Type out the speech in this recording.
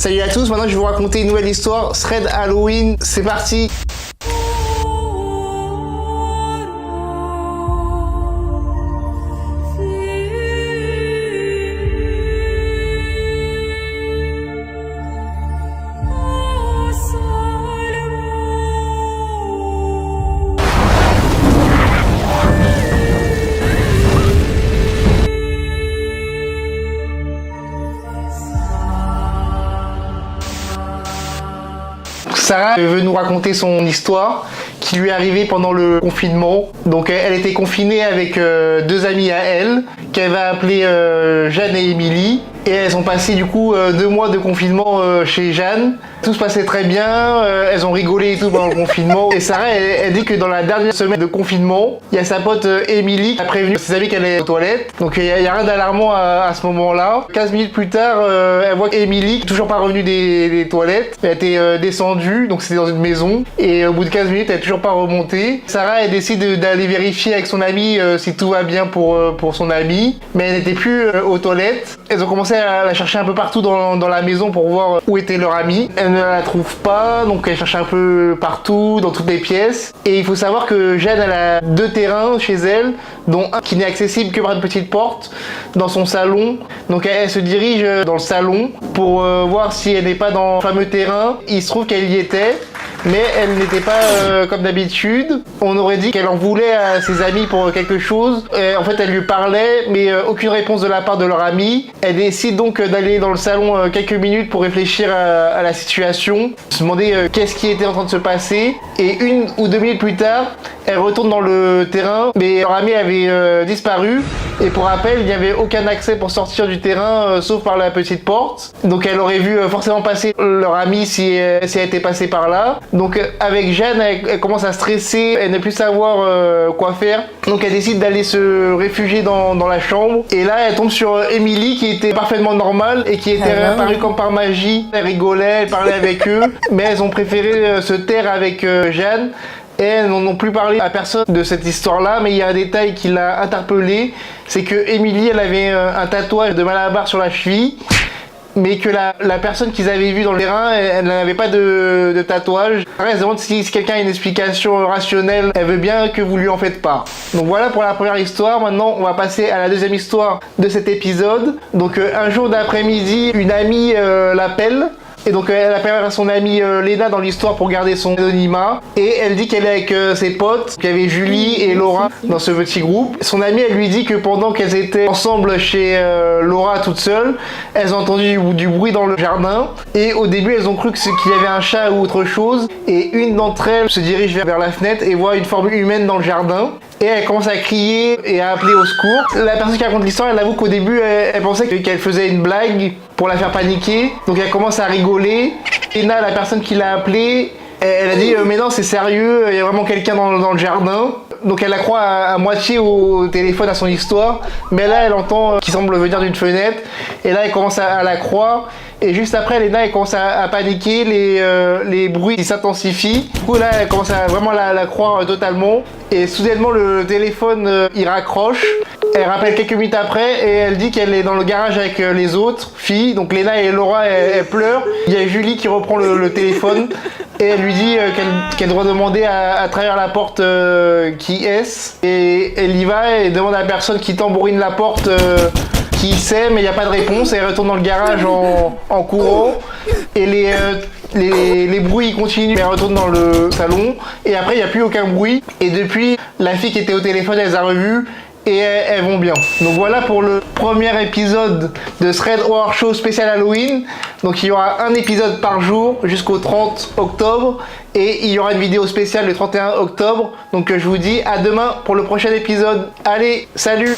Salut à tous, maintenant je vais vous raconter une nouvelle histoire, Thread Halloween, c'est parti. Sarah veut nous raconter son histoire qui lui est arrivée pendant le confinement. Donc elle était confinée avec deux amies à elle, qu'elle va appeler Jeanne et Émilie. Et elles ont passé du coup 2 mois de confinement chez Jeanne. Tout se passait très bien, elles ont rigolé et tout pendant le confinement. Et Sarah, elle dit que dans la dernière semaine de confinement, il y a sa pote Émilie qui a prévenu ses amis qu'elle est aux toilettes. Donc il n'y a rien d'alarmant à ce moment-là. 15 minutes plus tard, elle voit qu'Émilie, toujours pas revenue des toilettes, elle était descendue, donc c'était dans une maison. Et au bout de 15 minutes, elle est toujours pas remontée. Sarah, elle décide d'aller vérifier avec son amie si tout va bien pour son amie. Mais elle n'était plus aux toilettes. Elles ont commencé à la chercher un peu partout dans la maison pour voir où était leur amie. Elle ne la trouve pas, donc elle cherche un peu partout, dans toutes les pièces. Et il faut savoir que Jeanne, elle a 2 terrains chez elle, dont un qui n'est accessible que par une petite porte dans son salon. Donc elle se dirige dans le salon pour voir si elle n'est pas dans le fameux terrain. Il se trouve qu'elle y était, mais elle n'était pas comme d'habitude. On aurait dit qu'elle en voulait à ses amis pour quelque chose. En fait, elle lui parlait, mais aucune réponse de la part de leur amie. Elle décide donc d'aller dans le salon quelques minutes pour réfléchir à la situation, se demander qu'est-ce qui était en train de se passer. Et 1 ou 2 minutes plus tard, elle retourne dans le terrain, mais leur amie avait disparu. Et pour rappel, il n'y avait aucun accès pour sortir du terrain, sauf par la petite porte. Donc elle aurait vu forcément passer leur amie si elle était passée par là. Donc avec Jeanne, elle commence à stresser, elle ne plus savoir quoi faire. Donc elle décide d'aller se réfugier dans la chambre. Et là, elle tombe sur Émilie qui était parfaitement normale et qui était réapparue comme par magie. Elle rigolait, elle parlait avec eux, mais elles ont préféré se taire avec Jeanne. Et elles n'ont plus parlé à personne de cette histoire-là, mais il y a un détail qui l'a interpellée, c'est que Émilie, elle avait un tatouage de Malabar sur la cheville, mais que la personne qu'ils avaient vue dans le terrain, elle n'avait pas de tatouage. Elle se demande si quelqu'un a une explication rationnelle, elle veut bien que vous lui en faites part. Donc voilà pour la première histoire. Maintenant, on va passer à la deuxième histoire de cet épisode. Donc un jour d'après-midi, une amie l'appelle. Et donc elle appelle à son amie Léna dans l'histoire pour garder son anonymat. Et elle dit qu'elle est avec ses potes. Il y avait Julie et Laura dans ce petit groupe. Son amie, elle lui dit que pendant qu'elles étaient ensemble chez Laura toute seule, elles ont entendu du bruit dans le jardin. Et au début, elles ont cru qu'il y avait un chat ou autre chose. Et une d'entre elles se dirige vers la fenêtre et voit une forme humaine dans le jardin. Et elle commence à crier et à appeler au secours. La personne qui raconte l'histoire, elle avoue qu'au début, elle pensait qu'elle faisait une blague pour la faire paniquer. Donc elle commence à rigoler. Léna, la personne qui l'a appelée, elle a dit mais non, c'est sérieux, il y a vraiment quelqu'un dans le jardin. Donc elle la croit à moitié au téléphone à son histoire. Mais là, elle entend qu'il semble venir d'une fenêtre. Et là, elle commence à la croire. Et juste après, Léna, elle commence à paniquer, les bruits s'intensifient. Du coup, là, elle commence à vraiment la croire totalement. Et soudainement, le téléphone, il raccroche. Elle rappelle quelques minutes après et elle dit qu'elle est dans le garage avec les autres filles. Donc Léna et Laura, elles pleurent. Il y a Julie qui reprend le téléphone et elle lui dit qu'elle doit demander à travers la porte qui est-ce. Et elle y va et demande à la personne qui tambourine la porte qui sait, mais il n'y a pas de réponse. Et elle retourne dans le garage en courant. Et les bruits continuent. Elle retourne dans le salon. Et après, il n'y a plus aucun bruit. Et depuis, la fille qui était au téléphone, elle les a revues. Et elles vont bien. Donc voilà pour le premier épisode de Thread Horror Show spécial Halloween. Donc il y aura un épisode par jour jusqu'au 30 octobre. Et il y aura une vidéo spéciale le 31 octobre. Donc je vous dis à demain pour le prochain épisode. Allez, salut!